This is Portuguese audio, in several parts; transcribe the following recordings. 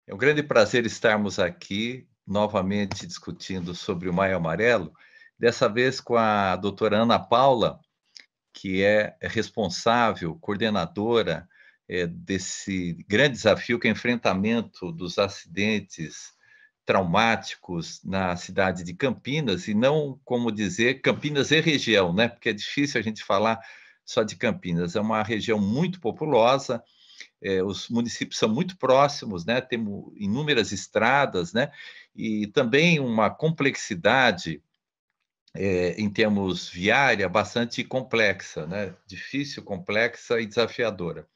É um grande prazer estarmos aqui novamente discutindo sobre o Maio Amarelo, dessa vez com a doutora Ana Paula, que é responsável, coordenadora, desse grande desafio que é o enfrentamento dos acidentes traumáticos na cidade de Campinas, e não, como dizer, Campinas e região, né? Porque é difícil a gente falar só de Campinas. É uma região muito populosa, os municípios são muito próximos, né? Temos inúmeras estradas, né? E também uma complexidade em termos viária bastante complexa, né? Difícil, complexa e desafiadora.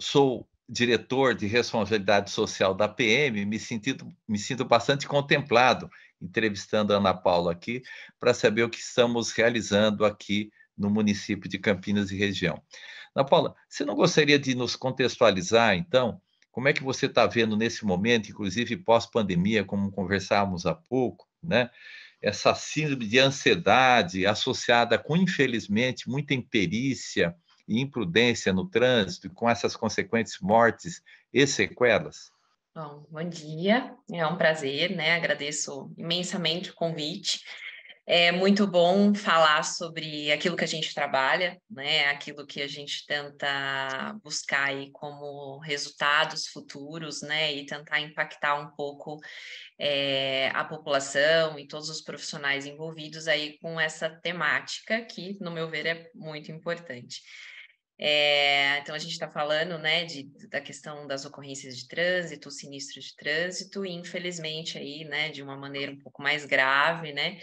Sou diretor de responsabilidade social da PM, me sinto bastante contemplado entrevistando a Ana Paula aqui para saber o que estamos realizando aqui no município de Campinas e região. Ana Paula, você não gostaria de nos contextualizar, então, como é que você está vendo nesse momento, inclusive pós-pandemia, como conversávamos há pouco, né? Essa síndrome de ansiedade associada com, infelizmente, muita imperícia e imprudência no trânsito, e com essas consequentes mortes e sequelas? Bom dia, é um prazer, né? Agradeço imensamente o convite. É muito bom falar sobre aquilo que a gente trabalha, né? Aquilo que a gente tenta buscar aí como resultados futuros, né? E tentar impactar um pouco a população e todos os profissionais envolvidos aí com essa temática que, no meu ver, é muito importante. Então a gente está falando, né, da questão das ocorrências de trânsito, sinistros de trânsito, e infelizmente aí, né, de uma maneira um pouco mais grave, né,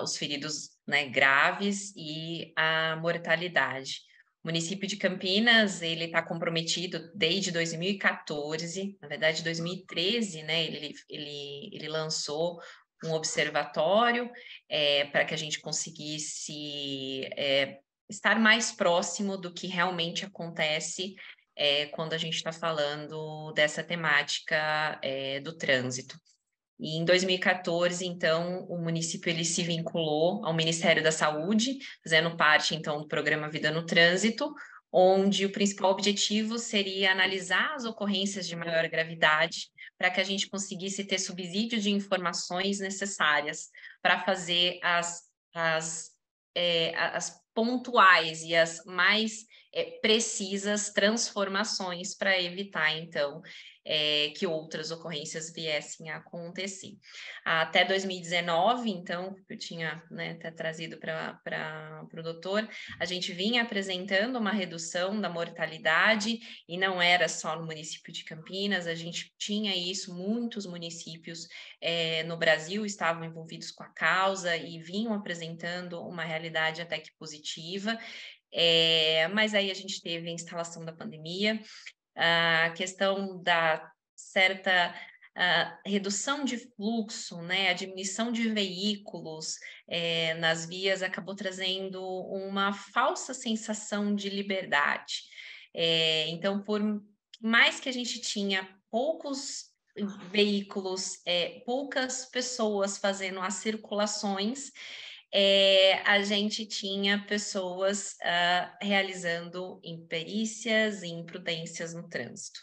os feridos, né, graves e a mortalidade. O município de Campinas, ele está comprometido desde 2014, na verdade 2013, né, ele lançou um observatório para que a gente conseguisse estar mais próximo do que realmente acontece quando a gente está falando dessa temática do trânsito. E em 2014, então, o município ele se vinculou ao Ministério da Saúde, fazendo parte, então, do programa Vida no Trânsito, onde o principal objetivo seria analisar as ocorrências de maior gravidade para que a gente conseguisse ter subsídio de informações necessárias para fazer as pontuais e as mais precisas transformações para evitar, então, que outras ocorrências viessem a acontecer. Até 2019, então, eu tinha, né, até trazido para o doutor, a gente vinha apresentando uma redução da mortalidade, e não era só no município de Campinas, a gente tinha isso, muitos municípios no Brasil estavam envolvidos com a causa e vinham apresentando uma realidade até que positiva, mas aí a gente teve a instalação da pandemia, a questão da certa redução de fluxo, né, a diminuição de veículos nas vias acabou trazendo uma falsa sensação de liberdade. Então, por mais que a gente tinha poucos veículos, poucas pessoas fazendo as circulações, a gente tinha pessoas realizando imperícias e imprudências no trânsito.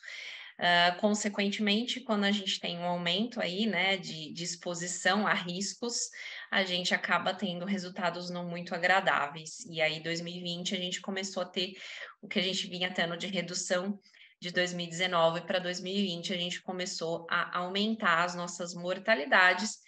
Consequentemente, quando a gente tem um aumento aí, né, de exposição a riscos, a gente acaba tendo resultados não muito agradáveis. E aí, 2020, a gente começou a ter o que a gente vinha tendo de redução de 2019 para 2020, a gente começou a aumentar as nossas mortalidades,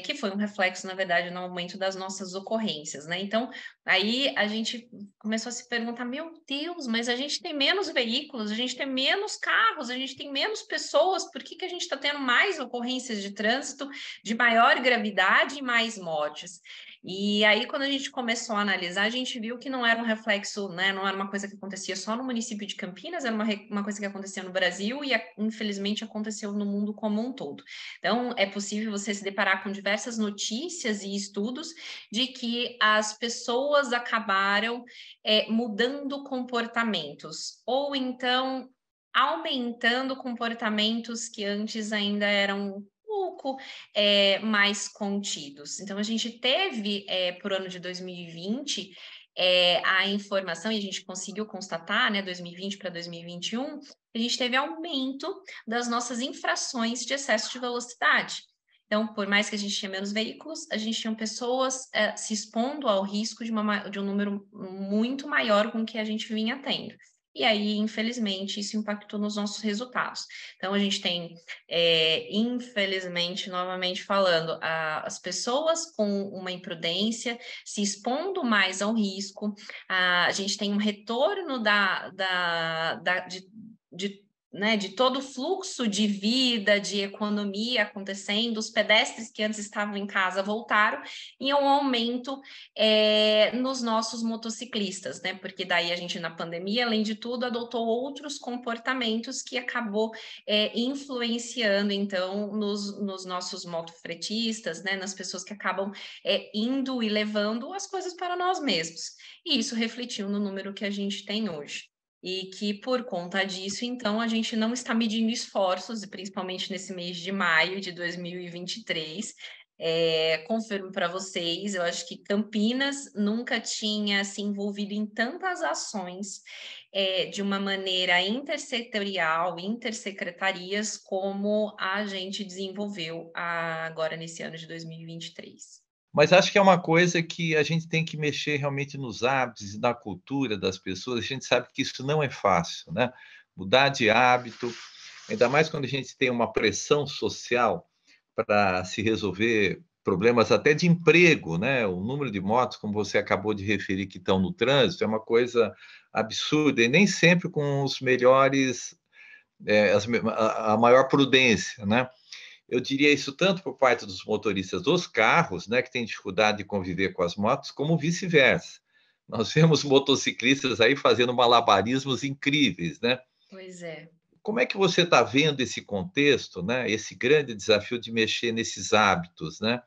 que foi um reflexo, na verdade, no aumento das nossas ocorrências, né? Então, aí a gente começou a se perguntar, meu Deus, mas a gente tem menos veículos, a gente tem menos carros, a gente tem menos pessoas, por que a gente está tendo mais ocorrências de trânsito de maior gravidade e mais mortes? E aí, quando a gente começou a analisar, a gente viu que não era um reflexo, né, não era uma coisa que acontecia só no município de Campinas, era uma coisa que acontecia no Brasil e, infelizmente, aconteceu no mundo como um todo. Então, é possível você se deparar com diversas notícias e estudos de que as pessoas acabaram mudando comportamentos, ou então aumentando comportamentos que antes ainda eram pouco mais contidos. Então, a gente teve, por ano de 2020, a informação, e a gente conseguiu constatar, né, 2020 para 2021, a gente teve aumento das nossas infrações de excesso de velocidade. Então, por mais que a gente tinha menos veículos, a gente tinha pessoas se expondo ao risco de um número muito maior com o que a gente vinha tendo. E aí, infelizmente, isso impactou nos nossos resultados. Então, a gente tem, infelizmente, novamente falando, as pessoas com uma imprudência se expondo mais ao risco, a gente tem um retorno de todo o fluxo de vida, de economia acontecendo, os pedestres que antes estavam em casa voltaram, e um aumento nos nossos motociclistas, né? Porque daí a gente, na pandemia, além de tudo, adotou outros comportamentos que acabou influenciando, então, nos nossos motofretistas, né? Nas pessoas que acabam indo e levando as coisas para nós mesmos. E isso refletiu no número que a gente tem hoje. E que, por conta disso, então, a gente não está medindo esforços, principalmente nesse mês de maio de 2023. Confirmo para vocês, eu acho que Campinas nunca tinha se envolvido em tantas ações de uma maneira intersetorial, intersecretarias, como a gente desenvolveu agora nesse ano de 2023. Mas acho que é uma coisa que a gente tem que mexer realmente nos hábitos e na cultura das pessoas. A gente sabe que isso não é fácil, né? Mudar de hábito, ainda mais quando a gente tem uma pressão social para se resolver problemas até de emprego, né? O número de motos, como você acabou de referir, que estão no trânsito, é uma coisa absurda e nem sempre com os melhores, a maior prudência, né? Eu diria isso tanto por parte dos motoristas dos carros, né, que têm dificuldade de conviver com as motos, como vice-versa. Nós vemos motociclistas aí fazendo malabarismos incríveis, né? Pois é. Como é que você está vendo esse contexto, né? Esse grande desafio de mexer nesses hábitos, né?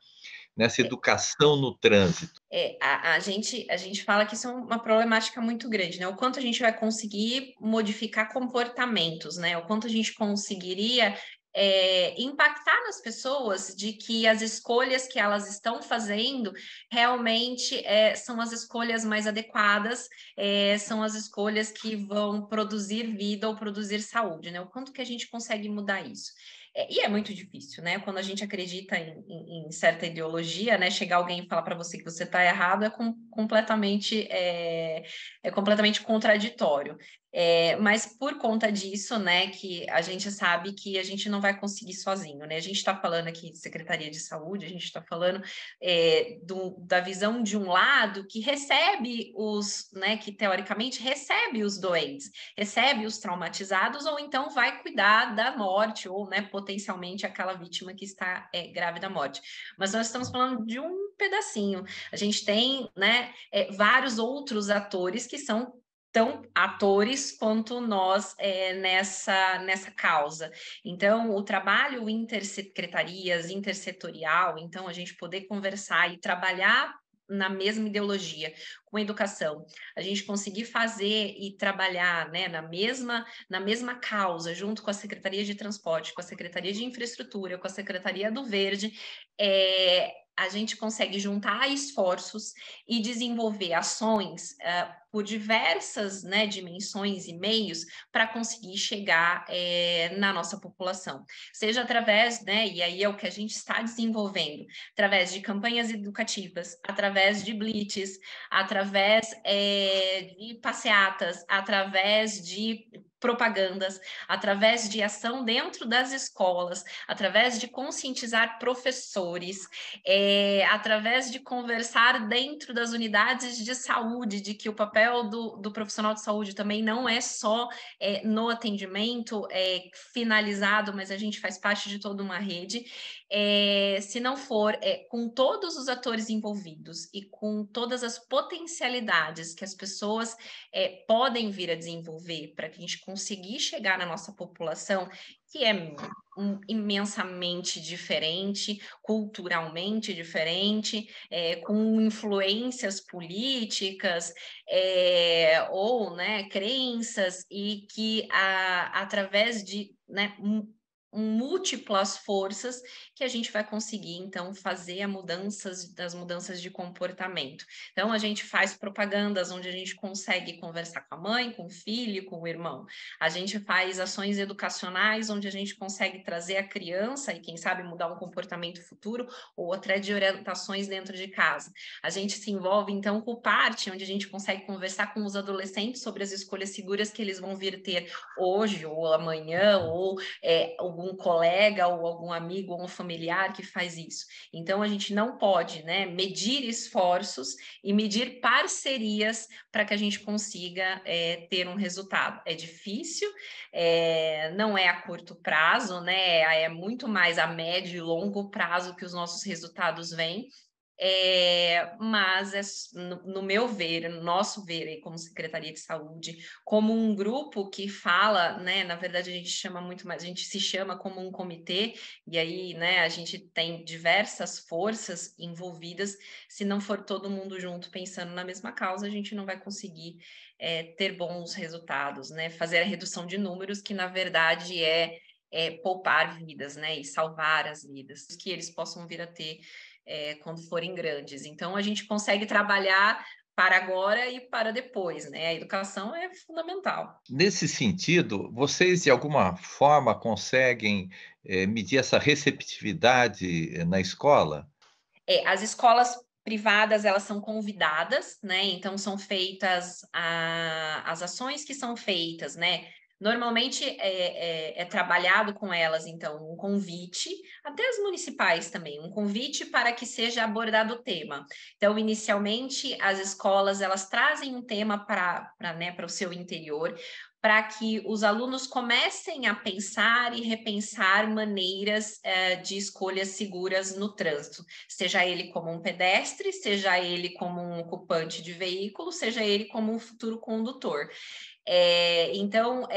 Nessa educação no trânsito? A gente fala que isso é uma problemática muito grande, né? O quanto a gente vai conseguir modificar comportamentos, né? O quanto a gente conseguiria impactar nas pessoas de que as escolhas que elas estão fazendo realmente são as escolhas mais adequadas, são as escolhas que vão produzir vida ou produzir saúde, né? O quanto que a gente consegue mudar isso. E é muito difícil, né? Quando a gente acredita em certa ideologia, né? Chegar alguém e falar para você que você está errado é completamente contraditório. Mas por conta disso, né, que a gente sabe que a gente não vai conseguir sozinho, né? A gente está falando aqui de Secretaria de Saúde, a gente está falando da visão de um lado que recebe né, que teoricamente recebe os doentes, recebe os traumatizados, ou então vai cuidar da morte, ou, né, potencialmente aquela vítima que está grávida da morte. Mas nós estamos falando de um pedacinho. A gente tem, né, vários outros atores que são tão atores quanto nós nessa causa. Então, o trabalho intersecretarias, intersetorial, então a gente poder conversar e trabalhar na mesma ideologia, com educação, a gente conseguir fazer e trabalhar, né, na mesma causa, junto com a Secretaria de Transporte, com a Secretaria de Infraestrutura, com a Secretaria do Verde, a gente consegue juntar esforços e desenvolver ações por diversas, né, dimensões e meios para conseguir chegar na nossa população. Seja através, né, e aí é o que a gente está desenvolvendo, através de campanhas educativas, através de blitz, através de passeatas, através de propagandas, através de ação dentro das escolas, através de conscientizar professores, através de conversar dentro das unidades de saúde, de que o papel do profissional de saúde também não é só no atendimento finalizado, mas a gente faz parte de toda uma rede. Se não for com todos os atores envolvidos e com todas as potencialidades que as pessoas podem vir a desenvolver para que a gente conseguir chegar na nossa população, que é imensamente diferente, culturalmente diferente, com influências políticas ou, né, crenças, e que através de, né, múltiplas forças que a gente vai conseguir, então, fazer as mudanças de comportamento. Então, a gente faz propagandas onde a gente consegue conversar com a mãe, com o filho, com o irmão. A gente faz ações educacionais onde a gente consegue trazer a criança e, quem sabe, mudar um comportamento futuro ou até de orientações dentro de casa. A gente se envolve, então, com parte, onde a gente consegue conversar com os adolescentes sobre as escolhas seguras que eles vão vir ter hoje ou amanhã, ou algum colega ou algum amigo ou um familiar que faz isso. Então, a gente não pode, né, medir esforços e medir parcerias para que a gente consiga ter um resultado. É difícil, não é a curto prazo, né, é muito mais a médio e longo prazo que os nossos resultados vêm. Mas no meu ver, no nosso ver aí como Secretaria de Saúde, como um grupo que fala, né, na verdade a gente chama muito mais, a gente se chama como um comitê, e aí, né, a gente tem diversas forças envolvidas. Se não for todo mundo junto pensando na mesma causa, a gente não vai conseguir ter bons resultados, né, fazer a redução de números, que na verdade é poupar vidas, né, e salvar as vidas, que eles possam vir a ter quando forem grandes. Então, a gente consegue trabalhar para agora e para depois, né? A educação é fundamental. Nesse sentido, vocês de alguma forma conseguem, medir essa receptividade na escola? As escolas privadas, elas são convidadas, né? Então, são feitas as ações que são feitas, né? Normalmente é trabalhado com elas, então, um convite, até as municipais também, um convite para que seja abordado o tema. Então, inicialmente, as escolas, elas trazem um tema né, para o seu interior, para que os alunos comecem a pensar e repensar maneiras de escolhas seguras no trânsito, seja ele como um pedestre, seja ele como um ocupante de veículo, seja ele como um futuro condutor. Então,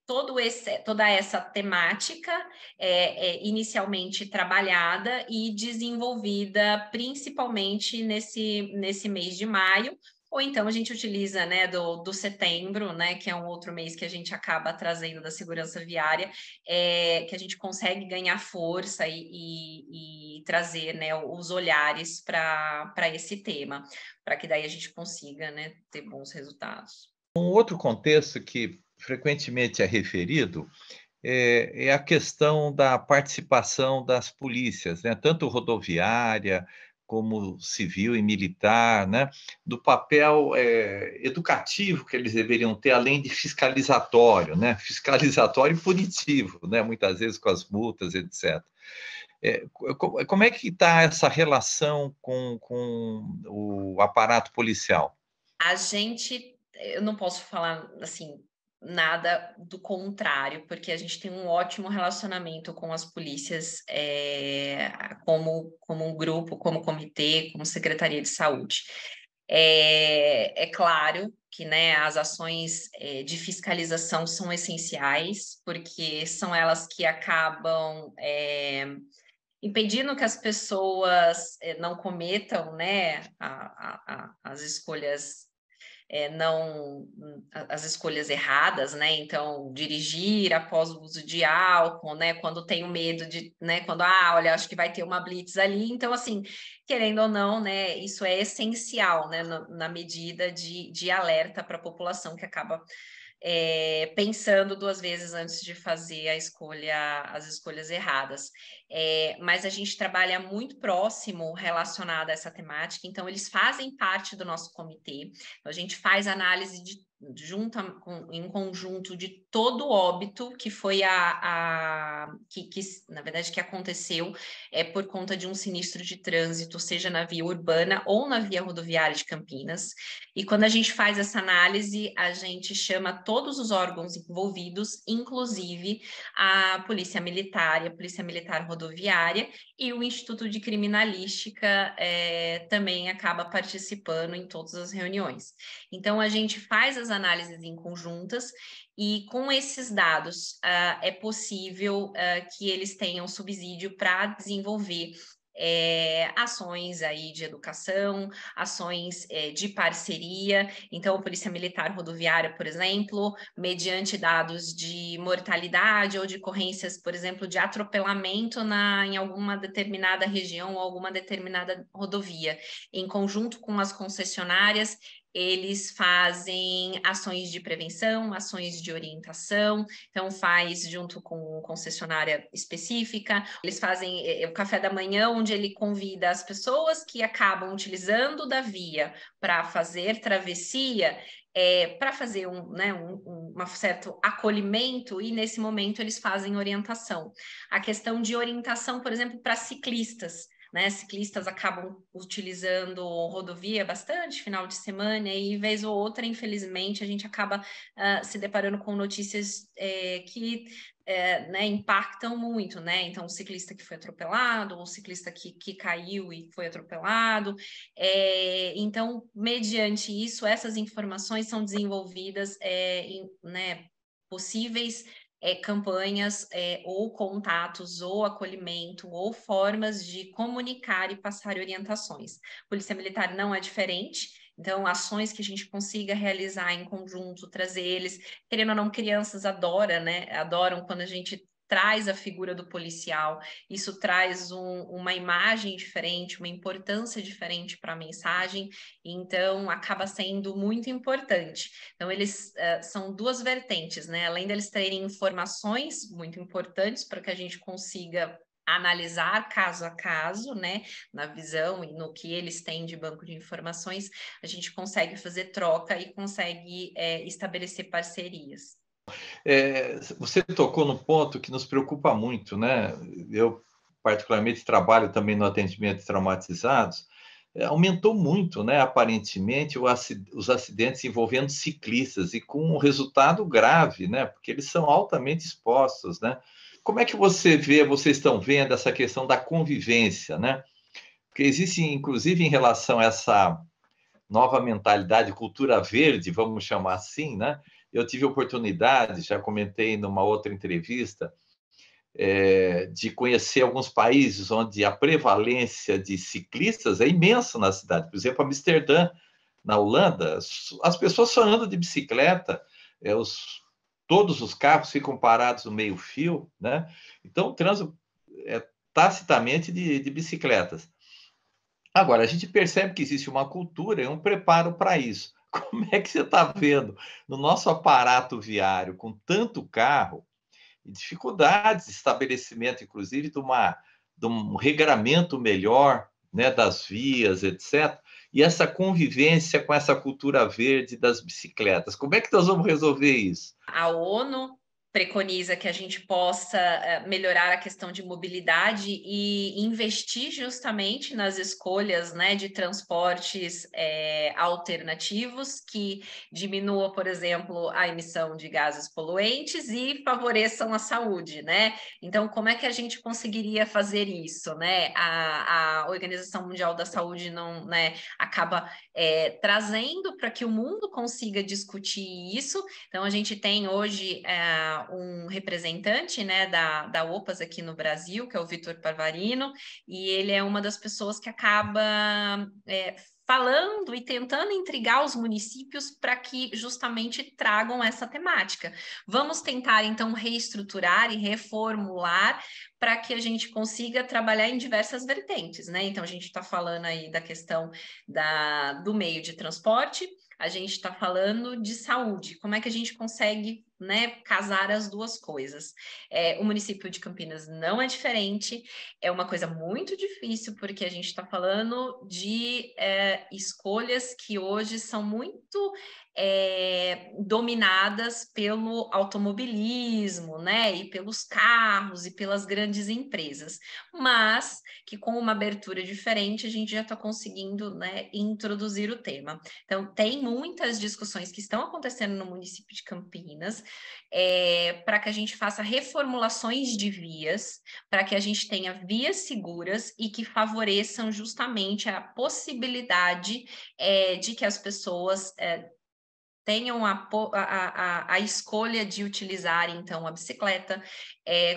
toda essa temática é inicialmente trabalhada e desenvolvida principalmente nesse mês de maio, ou então a gente utiliza, né, do setembro, né, que é um outro mês que a gente acaba trazendo da segurança viária, que a gente consegue ganhar força e trazer, né, os olhares para esse tema, para que daí a gente consiga, né, ter bons resultados. Um outro contexto que frequentemente é referido é a questão da participação das polícias, né, tanto rodoviária como civil e militar, né, do papel, educativo que eles deveriam ter, além de fiscalizatório, né, fiscalizatório e punitivo, né, muitas vezes com as multas, etc. Como é que está essa relação com o aparato policial? Eu não posso falar assim nada do contrário, porque a gente tem um ótimo relacionamento com as polícias, como um grupo, como comitê, como Secretaria de Saúde. É claro que, né, as ações de fiscalização são essenciais, porque são elas que acabam impedindo que as pessoas não cometam, né, as escolhas não as escolhas erradas, né? Então, dirigir após o uso de álcool, né? Quando tenho medo de, né? Quando, olha, acho que vai ter uma blitz ali. Então, assim, querendo ou não, né? Isso é essencial, né? Na medida de alerta para a população que acaba pensando duas vezes antes de fazer as escolhas erradas. Mas a gente trabalha muito próximo relacionado a essa temática, então eles fazem parte do nosso comitê, a gente faz análise em conjunto de todo o óbito que foi que na verdade que aconteceu por conta de um sinistro de trânsito, seja na via urbana ou na via rodoviária de Campinas. E quando a gente faz essa análise, a gente chama todos os órgãos envolvidos, inclusive a Polícia Militar e a Polícia Militar Rodoviária, e o Instituto de Criminalística também acaba participando em todas as reuniões. Então, a gente faz as análises em conjuntas e com esses dados é possível que eles tenham subsídio para desenvolver ações aí de educação, ações de parceria. Então, a Polícia Militar Rodoviária, por exemplo, mediante dados de mortalidade ou de ocorrências, por exemplo, de atropelamento em alguma determinada região ou alguma determinada rodovia, em conjunto com as concessionárias, eles fazem ações de prevenção, ações de orientação, então faz junto com concessionária específica, eles fazem o café da manhã, onde ele convida as pessoas que acabam utilizando da via para fazer travessia, para fazer um certo acolhimento, e nesse momento eles fazem orientação. A questão de orientação, por exemplo, para ciclistas, né? Ciclistas acabam utilizando rodovia bastante final de semana, e vez ou outra, infelizmente, a gente acaba se deparando com notícias que né, impactam muito, né? Então, o ciclista que foi atropelado, o ciclista que caiu e foi atropelado. Então, mediante isso, essas informações são desenvolvidas né, possíveis campanhas ou contatos ou acolhimento ou formas de comunicar e passar orientações. Polícia Militar não é diferente. Então, ações que a gente consiga realizar em conjunto, trazer eles, querendo ou não, crianças adoram, né? Adoram quando a gente traz a figura do policial, isso traz uma imagem diferente, uma importância diferente para a mensagem, então acaba sendo muito importante. Então, eles são duas vertentes, né? Além deles terem informações muito importantes para que a gente consiga analisar caso a caso, né, na visão e no que eles têm de banco de informações, a gente consegue fazer troca e consegue estabelecer parcerias. Você tocou no ponto que nos preocupa muito, né? Eu, particularmente, trabalho também no atendimento de traumatizados. Aumentou muito, né? Aparentemente, os acidentes envolvendo ciclistas, e com um resultado grave, né? Porque eles são altamente expostos, né? Como é que vocês estão vendo essa questão da convivência, né? Porque existe, inclusive, em relação a essa nova mentalidade, cultura verde, vamos chamar assim, né? Eu tive oportunidade, já comentei numa outra entrevista, de conhecer alguns países onde a prevalência de ciclistas é imensa na cidade. Por exemplo, Amsterdã, na Holanda, as pessoas só andam de bicicleta, todos os carros ficam parados no meio-fio, né? Então, o trânsito tacitamente de bicicletas. Agora, a gente percebe que existe uma cultura e um preparo para isso. Como é que você está vendo no nosso aparato viário, com tanto carro, e dificuldades de estabelecimento, inclusive, de um regramento melhor, né, das vias, etc., e essa convivência com essa cultura verde das bicicletas? Como é que nós vamos resolver isso? A ONU preconiza que a gente possa melhorar a questão de mobilidade e investir justamente nas escolhas, né, de transportes alternativos que diminua, por exemplo, a emissão de gases poluentes e favoreçam a saúde, né? Então, como é que a gente conseguiria fazer isso, né? A Organização Mundial da Saúde não, né, acaba trazendo para que o mundo consiga discutir isso. Então, a gente tem hoje um representante, né, da OPAS aqui no Brasil, que é o Vitor Parvarino, e ele é uma das pessoas que acaba falando e tentando intrigar os municípios para que justamente tragam essa temática. Vamos tentar, então, reestruturar e reformular para que a gente consiga trabalhar em diversas vertentes, né? Então, a gente está falando aí da questão do meio de transporte, a gente está falando de saúde, como é que a gente consegue, né, casar as duas coisas. O município de Campinas não é diferente, é uma coisa muito difícil, porque a gente está falando de escolhas que hoje são muito dominadas pelo automobilismo, né, e pelos carros e pelas grandes empresas, mas que com uma abertura diferente a gente já está conseguindo, né, introduzir o tema. Então, tem muitas discussões que estão acontecendo no município de Campinas para que a gente faça reformulações de vias, para que a gente tenha vias seguras e que favoreçam justamente a possibilidade de que as pessoas tenham a escolha de utilizar, então, a bicicleta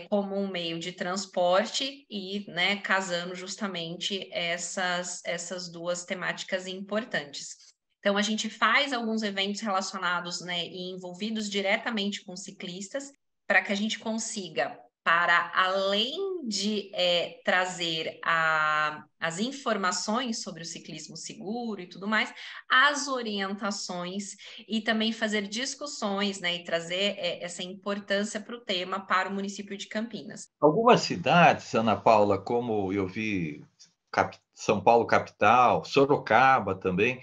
como um meio de transporte e, né, casando justamente essas duas temáticas importantes. Então, a gente faz alguns eventos relacionados, né, e envolvidos diretamente com ciclistas, para que a gente consiga, para além de trazer as informações sobre o ciclismo seguro e tudo mais, as orientações e também fazer discussões, né, e trazer essa importância para o tema para o município de Campinas. Algumas cidades, Ana Paula, como eu vi, São Paulo capital, Sorocaba também,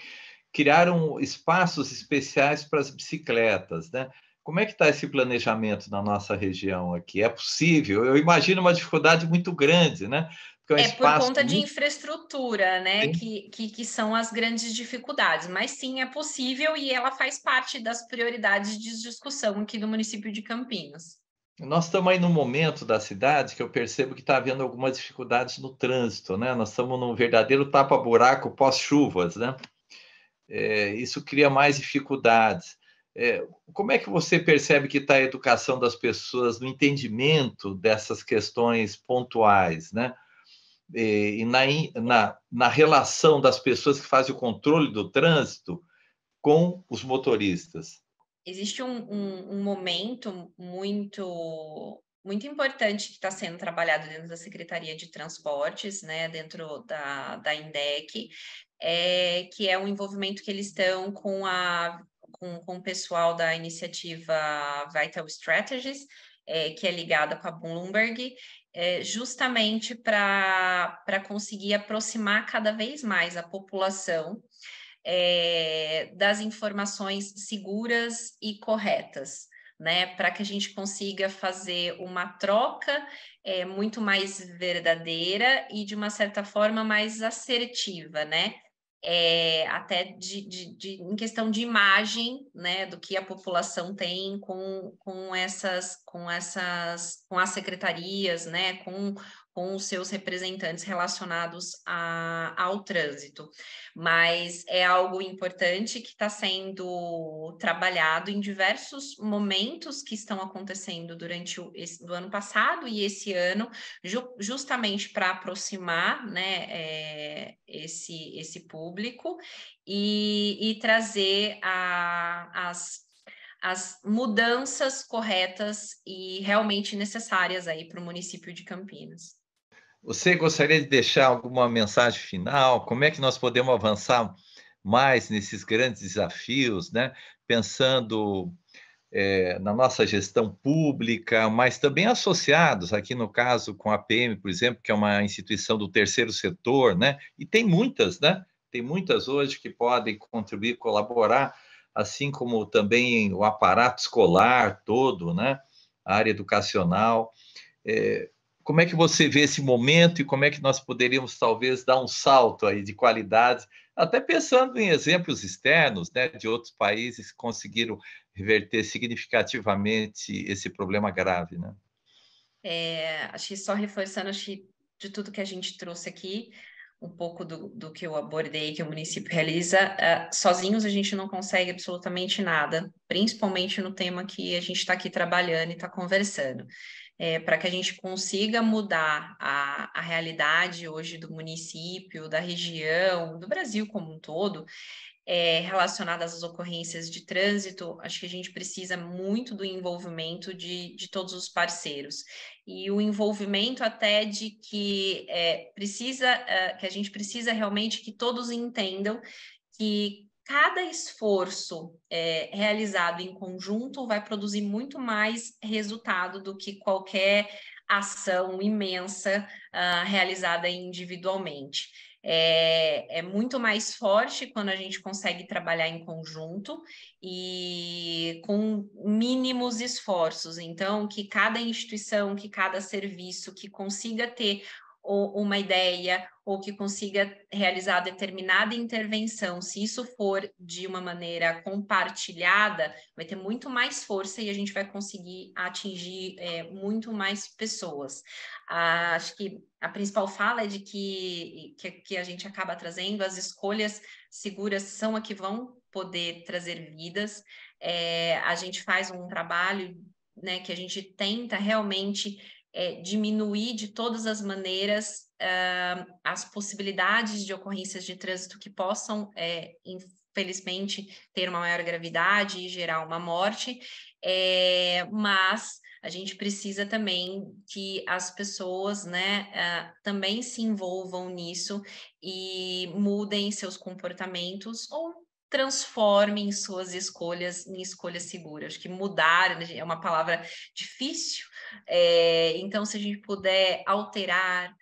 criaram espaços especiais para as bicicletas, né? Como é que está esse planejamento na nossa região aqui? É possível? Eu imagino uma dificuldade muito grande, né? Porque é um Por espaço conta de muito... infraestrutura, né, que são as grandes dificuldades, mas sim, é possível e ela faz parte das prioridades de discussão aqui do município de Campinas. Nós estamos aí num momento da cidade que eu percebo que está havendo algumas dificuldades no trânsito, né? Nós estamos num verdadeiro tapa-buraco pós-chuvas, né? Isso cria mais dificuldades. Como é que você percebe que está a educação das pessoas no entendimento dessas questões pontuais, né? E na relação das pessoas que fazem o controle do trânsito com os motoristas? Existe um momento muito importante que está sendo trabalhado dentro da Secretaria de Transportes, né, dentro da INDEC, que é o envolvimento que eles estão com o pessoal da iniciativa Vital Strategies, que é ligada com a Bloomberg, justamente para conseguir aproximar cada vez mais a população das informações seguras e corretas, né? Para que a gente consiga fazer uma troca muito mais verdadeira e, de uma certa forma, mais assertiva, né? Até em questão de imagem, né, do que a população tem com as secretarias, né, com os seus representantes relacionados ao trânsito. Mas é algo importante que está sendo trabalhado em diversos momentos que estão acontecendo durante do ano passado e esse ano, justamente para aproximar, né, esse público e trazer as mudanças corretas e realmente necessárias aí para o município de Campinas. Você gostaria de deixar alguma mensagem final? Como é que nós podemos avançar mais nesses grandes desafios, né? Pensando na nossa gestão pública, mas também associados, aqui no caso com a PM, por exemplo, que é uma instituição do terceiro setor, né? E tem muitas, né? Tem muitas hoje que podem contribuir, colaborar, assim como também o aparato escolar todo, né? A área educacional. Como é que você vê esse momento e como é que nós poderíamos talvez dar um salto aí de qualidade, até pensando em exemplos externos, né, de outros países que conseguiram reverter significativamente esse problema grave, né? Acho que só reforçando, acho que de tudo que a gente trouxe aqui, um pouco do que eu abordei, que o município realiza, sozinhos a gente não consegue absolutamente nada, principalmente no tema que a gente está aqui trabalhando e está conversando. Para que a gente consiga mudar a realidade hoje do município, da região, do Brasil como um todo, relacionadas às ocorrências de trânsito, acho que a gente precisa muito do envolvimento de todos os parceiros. E o envolvimento até de que que a gente precisa realmente que todos entendam que cada esforço realizado em conjunto vai produzir muito mais resultado do que qualquer ação imensa realizada individualmente. É muito mais forte quando a gente consegue trabalhar em conjunto e com mínimos esforços. Então, que cada instituição, que cada serviço, que consiga ter uma ideia ou que consiga realizar determinada intervenção, se isso for de uma maneira compartilhada, vai ter muito mais força e a gente vai conseguir atingir muito mais pessoas. Acho que a principal fala é de que a gente acaba trazendo, as escolhas seguras são a que vão poder trazer vidas. A gente faz um trabalho, né, que a gente tenta realmente diminuir de todas as maneiras as possibilidades de ocorrências de trânsito que possam, infelizmente, ter uma maior gravidade e gerar uma morte, mas a gente precisa também que as pessoas, né, também se envolvam nisso e mudem seus comportamentos ou transformem suas escolhas em escolhas seguras. Acho que mudar é uma palavra difícil, então, se a gente puder alterar,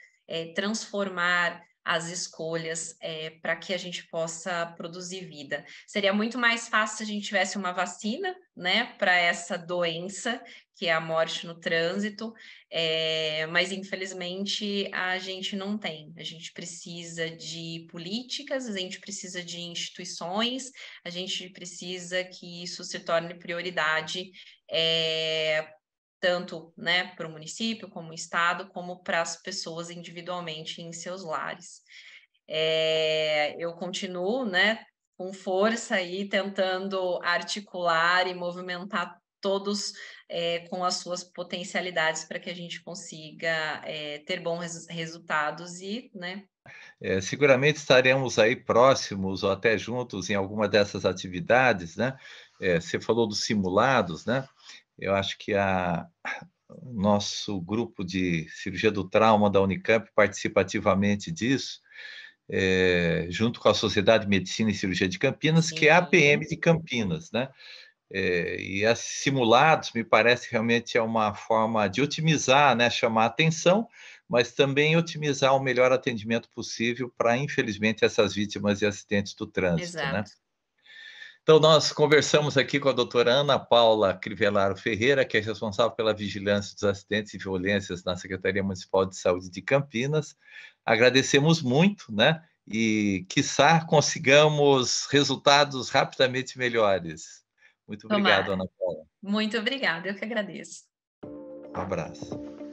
transformar as escolhas para que a gente possa produzir vida. Seria muito mais fácil se a gente tivesse uma vacina, né, para essa doença, que é a morte no trânsito, mas infelizmente a gente não tem. A gente precisa de políticas, a gente precisa de instituições, a gente precisa que isso se torne prioridade, tanto, né, para o município, como o estado, como para as pessoas individualmente em seus lares. Eu continuo, né, com força aí, tentando articular e movimentar todos com as suas potencialidades para que a gente consiga ter bons resultados e, né. Seguramente estaremos aí próximos ou até juntos em alguma dessas atividades, né? Você falou dos simulados, né? Eu acho que nosso grupo de cirurgia do trauma da Unicamp participa ativamente disso, junto com a Sociedade de Medicina e Cirurgia de Campinas, que é a APM de Campinas, né? E esses simulados, me parece, realmente é uma forma de otimizar, né? Chamar atenção, mas também otimizar o melhor atendimento possível para, infelizmente, essas vítimas e acidentes do trânsito, né? Exato. Então, nós conversamos aqui com a doutora Ana Paula Crivellaro Ferreira, que é responsável pela vigilância dos acidentes e violências na Secretaria Municipal de Saúde de Campinas. Agradecemos muito, né? E, quiçá, consigamos resultados rapidamente melhores. Muito obrigado, Tomara. Ana Paula. Muito obrigada, eu que agradeço. Um abraço.